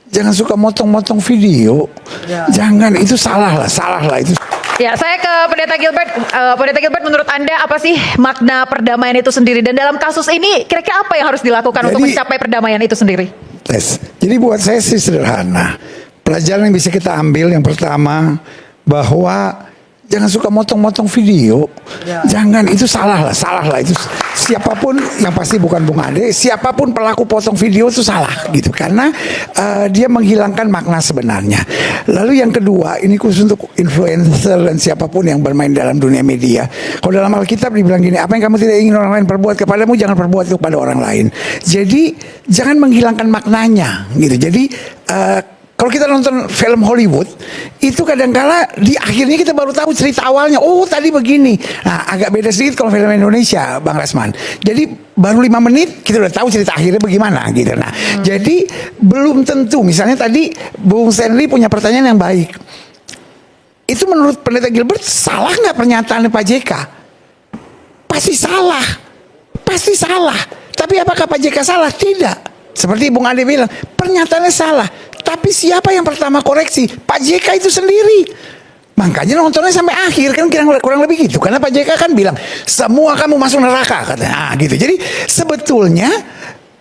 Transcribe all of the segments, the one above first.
jangan suka motong-motong video. Ya. Jangan, itu salah lah itu. Ya, saya ke Pendeta Gilbert. Pendeta Gilbert, menurut Anda apa sih makna perdamaian itu sendiri? Dan dalam kasus ini kira-kira apa yang harus dilakukan untuk mencapai perdamaian itu sendiri? Jadi buat saya sih sederhana. Pelajaran yang bisa kita ambil yang pertama, bahwa jangan suka motong-motong video. Ya. Jangan, itu salah lah itu. Siapapun, yang pasti bukan Bung Ade, siapapun pelaku potong video itu salah gitu, karena dia menghilangkan makna sebenarnya. Lalu yang kedua, ini khusus untuk influencer dan siapapun yang bermain dalam dunia media. Kalau dalam Alkitab dibilang gini, apa yang kamu tidak ingin orang lain perbuat kepadamu, jangan perbuat itu kepada orang lain. Jadi jangan menghilangkan maknanya gitu. Jadi kalau kita nonton film Hollywood, itu kadangkala di akhirnya kita baru tahu cerita awalnya. Oh, tadi begini. Nah, agak beda sedikit kalau film Indonesia, Bang Rasman. Jadi baru 5 menit kita udah tahu cerita akhirnya bagaimana gitu. Nah, jadi belum tentu. Misalnya tadi Bung Stanley punya pertanyaan yang baik. Itu menurut Pendeta Gilbert salah nggak pernyataan Pak JK? Pasti salah. Pasti salah. Tapi apakah Pak JK salah? Tidak. Seperti Bung Ade bilang, pernyataannya salah. Tapi siapa yang pertama koreksi? Pak JK itu sendiri. Makanya nontonnya sampai akhir, kan kurang lebih gitu. Karena Pak JK kan bilang, semua kamu masuk neraka katanya. Nah, gitu. Jadi sebetulnya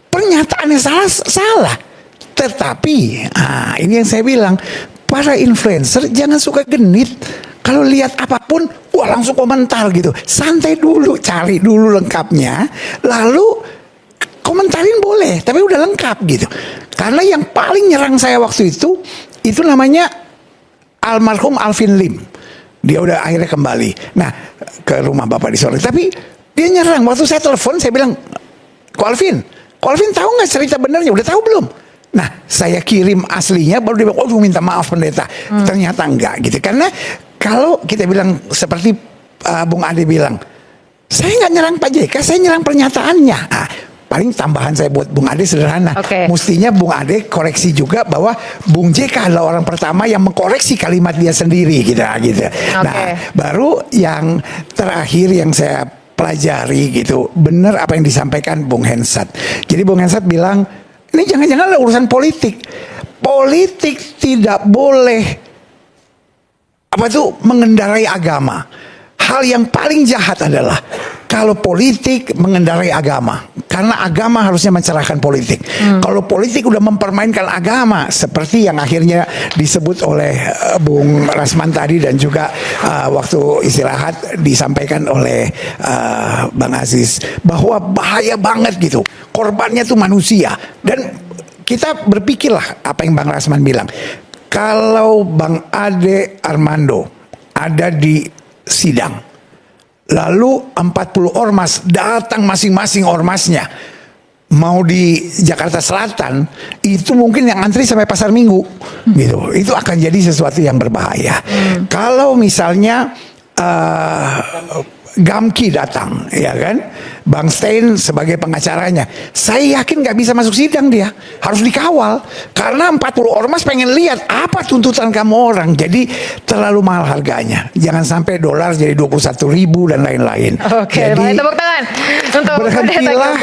pernyataannya salah. Tetapi ini yang saya bilang, para influencer jangan suka genit. Kalau lihat apapun, wah langsung komentar gitu. Santai dulu, cari dulu lengkapnya. Lalu komentarin boleh, tapi udah lengkap gitu. Karena yang paling nyerang saya waktu itu namanya almarhum Alvin Lim. Dia udah akhirnya kembali. Nah, ke rumah Bapak di Solo. Tapi dia nyerang. Waktu saya telepon, saya bilang, Ko Alvin tahu nggak cerita benernya? Udah tahu belum? Nah, saya kirim aslinya, baru dia bilang, oh minta maaf pendeta. Ternyata enggak gitu. Karena kalau kita bilang seperti Bung Ade bilang, saya nggak nyerang Pak JK, saya nyerang pernyataannya. Paling tambahan saya buat Bung Ade sederhana. Mestinya Bung Ade koreksi juga bahwa Bung JK adalah orang pertama yang mengkoreksi kalimat dia sendiri gitu. Nah, baru yang terakhir yang saya pelajari gitu, benar apa yang disampaikan Bung Hensat. Jadi Bung Hensat bilang, ini jangan-jangan urusan politik. Politik tidak boleh mengendarai agama. Hal yang paling jahat adalah kalau politik mengendarai agama, karena agama harusnya mencerahkan politik. Kalau politik udah mempermainkan agama, seperti yang akhirnya disebut oleh Bung Rasman tadi, dan juga waktu istirahat disampaikan oleh Bang Aziz, bahwa bahaya banget gitu. Korbannya tuh manusia. Dan kita berpikirlah apa yang Bang Rasman bilang. Kalau Bang Ade Armando ada di sidang, lalu 40 ormas datang masing-masing ormasnya, mau di Jakarta Selatan, itu mungkin yang antri sampai Pasar Minggu gitu. Itu akan jadi sesuatu yang berbahaya. Kalau misalnya Gamki datang, ya kan, Bang Stein sebagai pengacaranya, saya yakin nggak bisa masuk sidang, dia harus dikawal karena 40 ormas pengen lihat apa tuntutan kamu orang. Jadi terlalu mahal harganya, jangan sampai dolar jadi 21.000 dan lain-lain. Jadi tepuk tangan untuk berhentilah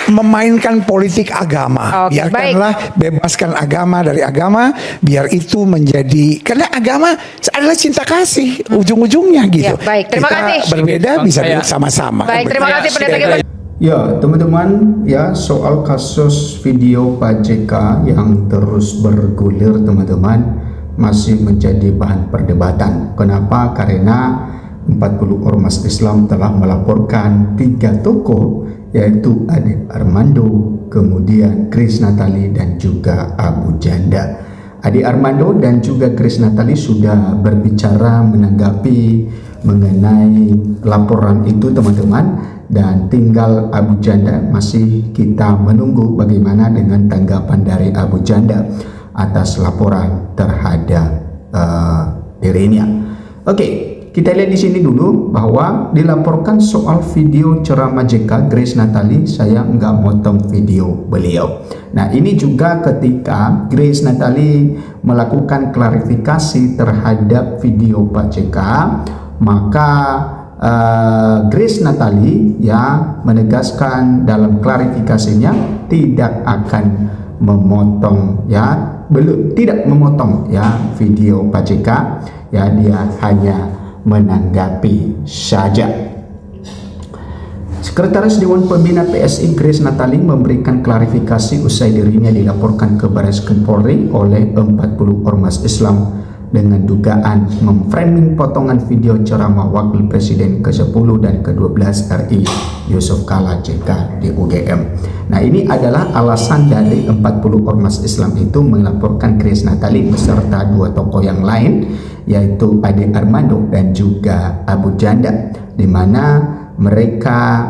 memainkan politik agama. Biarkanlah, bebaskan agama dari agama, biar itu menjadi, karena agama adalah cinta kasih ujung-ujungnya gitu. Terima kasih. Berbeda bisa duduk sama-sama. Terima kasih Pendeta Gilbert. Ya teman-teman, ya soal kasus video Pak JK yang terus bergulir teman-teman, masih menjadi bahan perdebatan. Kenapa? Karena 40 ormas Islam telah melaporkan 3 tokoh, yaitu Ade Armando, kemudian Grace Natali, dan juga Abu Janda. Ade Armando dan juga Grace Natali sudah berbicara menanggapi mengenai laporan itu teman-teman, dan tinggal Abu Janda masih kita menunggu bagaimana dengan tanggapan dari Abu Janda atas laporan terhadap dirinya. Kita lihat di sini dulu bahwa dilaporkan soal video ceramah JK Grace Natali, saya nggak motong video beliau. Nah, ini juga ketika Grace Natali melakukan klarifikasi terhadap video Pak JK, maka Grace Natali ya menegaskan dalam klarifikasinya tidak akan memotong belum tidak memotong video Pak JK, dia hanya menanggapi saja. Sekretaris Dewan Pembina PSI Grace Natali memberikan klarifikasi usai dirinya dilaporkan ke Barreskrim Polri oleh 40 ormas Islam dengan dugaan memframing potongan video ceramah Wakil Presiden ke-10 dan ke-12 RI Yusuf Kala JK di UGM. Nah, ini adalah alasan dari 40 ormas Islam itu melaporkan Grace Natali beserta 2 tokoh yang lain, yaitu Ade Armando dan juga Abu Janda, di mana mereka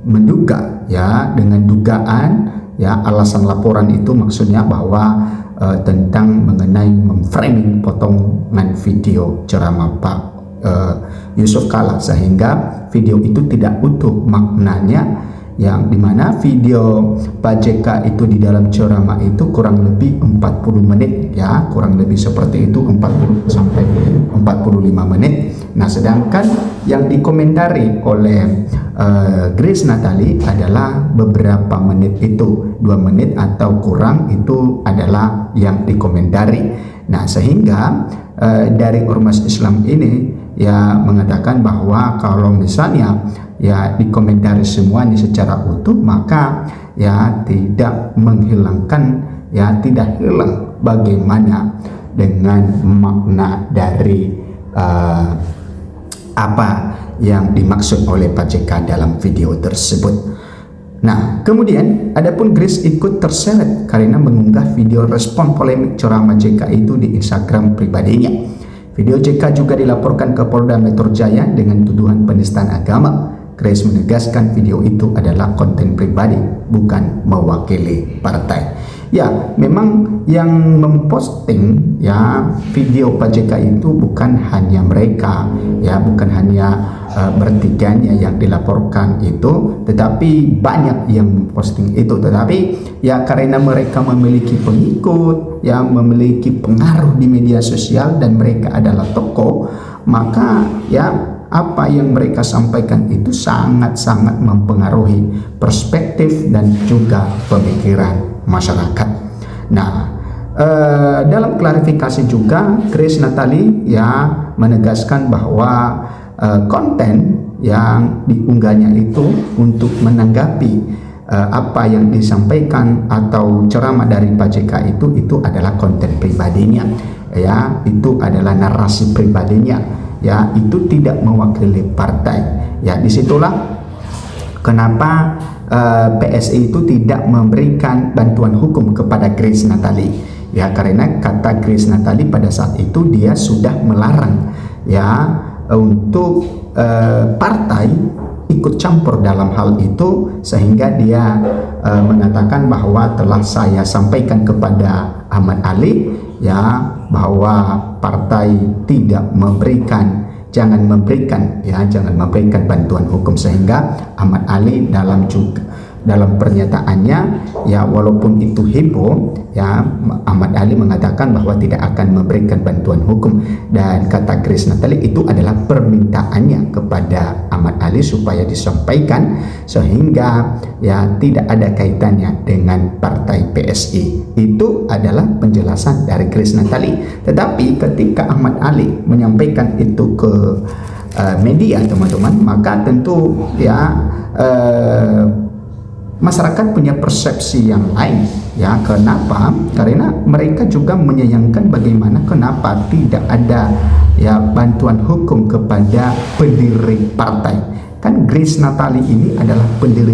menduga dengan dugaan alasan laporan itu maksudnya bahwa tentang mengenai memframing potongan video ceramah Pak Yusuf Kala, sehingga video itu tidak utuh maknanya, yang dimana video Pak JK itu di dalam ceramah itu kurang lebih 40 menit, kurang lebih seperti itu, 40 sampai 45 menit. Nah, sedangkan yang dikomentari oleh Grace Natali adalah beberapa menit itu, 2 menit atau kurang itu adalah yang dikomentari. Nah, sehingga dari ormas Islam ini mengatakan bahwa kalau misalnya dikomentari semuanya secara utuh, maka tidak menghilangkan, tidak hilang bagaimana dengan makna dari apa yang dimaksud oleh Pak JK dalam video tersebut. Nah, kemudian adapun Grace ikut terseret karena mengunggah video respon polemik ceramah JK itu di Instagram pribadinya. Video JK juga dilaporkan ke Polda Metro Jaya dengan tuduhan penistaan agama. Grace menegaskan video itu adalah konten pribadi, bukan mewakili partai. Memang yang memposting video Pak JK itu bukan hanya mereka, bukan hanya bertiganya yang dilaporkan itu, tetapi banyak yang memposting itu. Tetapi karena mereka memiliki pengikut, memiliki pengaruh di media sosial dan mereka adalah tokoh, maka apa yang mereka sampaikan itu sangat-sangat mempengaruhi perspektif dan juga pemikiran masyarakat. Nah, dalam klarifikasi juga Grace Natali menegaskan bahwa konten yang diunggahnya itu untuk menanggapi apa yang disampaikan atau ceramah dari Pak JK itu adalah konten pribadinya, itu adalah narasi pribadinya, itu tidak mewakili partai. Disitulah kenapa PSI itu tidak memberikan bantuan hukum kepada Grace Natali, karena kata Grace Natali pada saat itu dia sudah melarang untuk partai ikut campur dalam hal itu, sehingga dia mengatakan bahwa telah saya sampaikan kepada Ahmad Ali bahwa partai tidak memberikan, jangan memberikan bantuan hukum, sehingga Ahmad Ali dalam pernyataannya walaupun itu heboh, Ahmad Ali mengatakan bahwa tidak akan memberikan bantuan hukum, dan kata Grace Natali itu adalah permintaannya kepada Ahmad Ali supaya disampaikan, sehingga tidak ada kaitannya dengan partai PSI. Itu adalah penjelasan dari Grace Natali. Tetapi ketika Ahmad Ali menyampaikan itu ke media, teman-teman, maka tentu masyarakat punya persepsi yang lain. Kenapa? Karena mereka juga menyayangkan bagaimana kenapa tidak ada bantuan hukum kepada pendiri partai. Kan Grace Natali ini adalah pendiri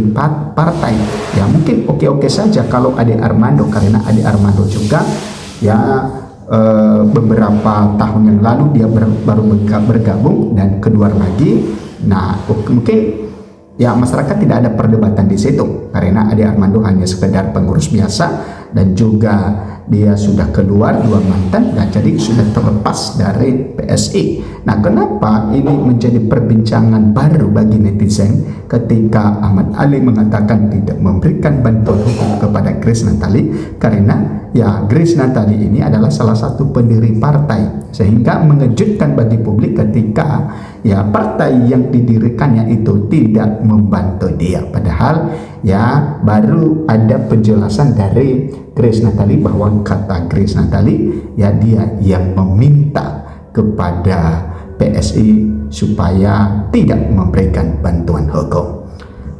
partai. Mungkin oke-oke saja kalau Ade Armando, karena Ade Armando juga beberapa tahun yang lalu dia baru bergabung dan keluar lagi. Nah, mungkin masyarakat tidak ada perdebatan di situ, karena Ade Armando hanya sekedar pengurus biasa dan juga dia sudah keluar 2 mantan dan jadi sudah terlepas dari PSI. Nah, kenapa ini menjadi perbincangan baru bagi netizen ketika Ahmad Ali mengatakan tidak memberikan bantuan hukum kepada Grace Natali, karena ya Grace Natali ini adalah salah satu pendiri partai, sehingga mengejutkan bagi publik ketika ya partai yang didirikannya itu tidak membantu dia, padahal ya baru ada penjelasan dari Grace Natali bahwa kata Grace Natali ya dia yang meminta kepada PSI supaya tidak memberikan bantuan hukum.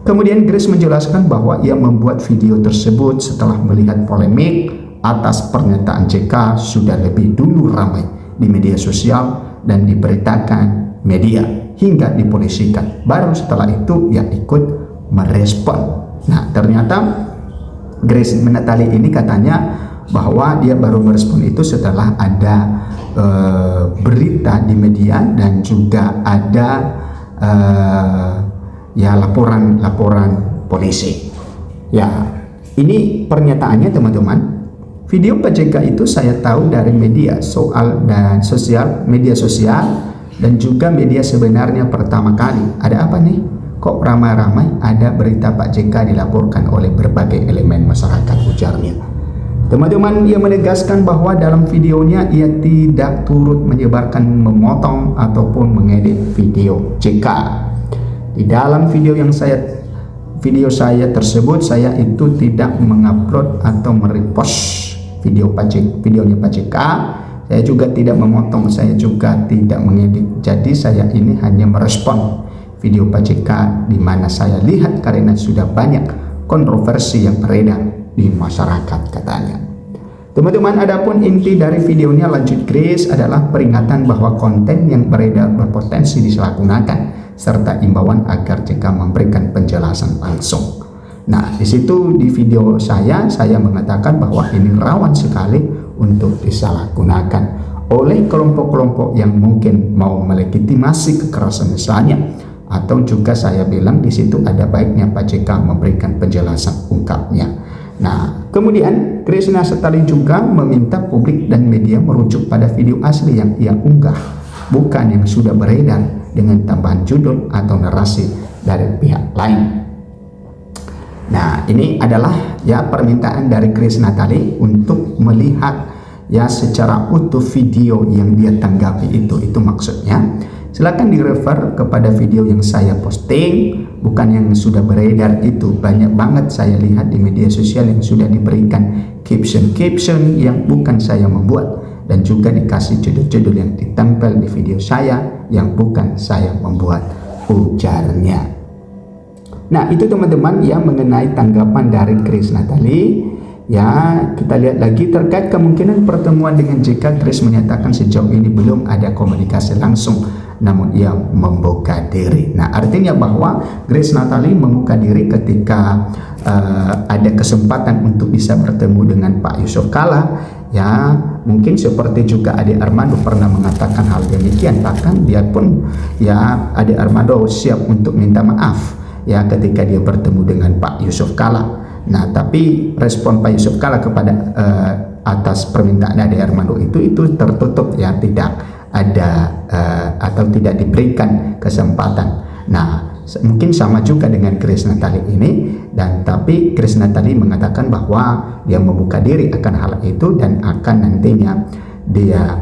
Kemudian Grace menjelaskan bahwa ia membuat video tersebut setelah melihat polemik atas pernyataan JK sudah lebih dulu ramai di media sosial dan diberitakan media hingga dipolisikan. Baru setelah itu ia ikut merespon. Nah, ternyata Grace Natali ini katanya bahwa dia baru merespon itu setelah ada berita di media dan juga ada ya laporan polisi. Ya, ini pernyataannya teman-teman. Video Pak JK itu saya tahu dari media media sosial dan juga media sebenarnya pertama kali. Ada apa nih? Kok ramai-ramai ada berita Pak JK dilaporkan oleh berbagai elemen masyarakat, ujarnya. Teman-teman, ia menegaskan bahwa dalam videonya ia tidak turut menyebarkan, memotong ataupun mengedit video JK. Di dalam video saya tersebut, saya itu tidak mengupload atau merepost videonya Pak JK. Saya juga tidak memotong, saya juga tidak mengedit. Jadi saya ini hanya merespon video Pak JK di mana saya lihat karena sudah banyak kontroversi yang beredar di masyarakat, katanya. Teman-teman, adapun inti dari videonya, lanjut Grace, adalah peringatan bahwa konten yang beredar berpotensi disalahgunakan serta imbauan agar JK memberikan penjelasan langsung. Nah, di situ di video saya mengatakan bahwa ini rawan sekali untuk disalahgunakan oleh kelompok-kelompok yang mungkin mau melegitimasi kekerasan misalnya, atau juga saya bilang di situ ada baiknya Pak JK memberikan penjelasan ungkapnya. Nah, kemudian Grace Natali juga meminta publik dan media merujuk pada video asli yang ia unggah, bukan yang sudah beredar dengan tambahan judul atau narasi dari pihak lain. Nah, ini adalah ya permintaan dari Grace Natali untuk melihat ya secara utuh video yang dia tanggapi itu maksudnya. Silakan direfer kepada video yang saya posting, bukan yang sudah beredar itu. Banyak banget saya lihat di media sosial yang sudah diberikan caption yang bukan saya membuat, dan juga dikasih judul-judul yang ditempel di video saya yang bukan saya membuat, ujarnya. Nah, itu teman-teman yang mengenai tanggapan dari Grace Natali. Ya, kita lihat lagi terkait kemungkinan pertemuan dengan JK. Grace menyatakan sejauh ini belum ada komunikasi langsung, namun ia membuka diri. Nah, artinya bahwa Grace Natali membuka diri ketika ada kesempatan untuk bisa bertemu dengan Pak Yusuf Kalla. Ya, mungkin seperti juga Ade Armando pernah mengatakan hal demikian. Bahkan dia pun ya Ade Armando siap untuk minta maaf ya ketika dia bertemu dengan Pak Yusuf Kalla. Nah, tapi respon Pak Yusuf Kalla kepada atas permintaan Ade Armando itu tertutup ya, tidak ada atau tidak diberikan kesempatan. Nah, mungkin sama juga dengan Grace Natali ini, dan tapi Grace Natali mengatakan bahwa dia membuka diri akan hal itu dan akan nantinya dia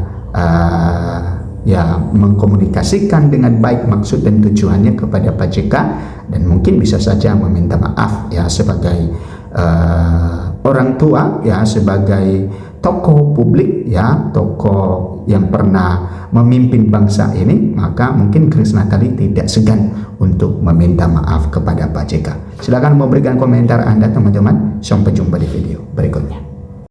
ya mengkomunikasikan dengan baik maksud dan tujuannya kepada Pak JK, dan mungkin bisa saja meminta maaf ya sebagai orang tua ya, sebagai tokoh publik ya, tokoh yang pernah memimpin bangsa ini, maka mungkin Grace Natali tidak segan untuk meminta maaf kepada Pak JK. Silakan memberikan komentar Anda teman-teman. Sampai jumpa di video berikutnya.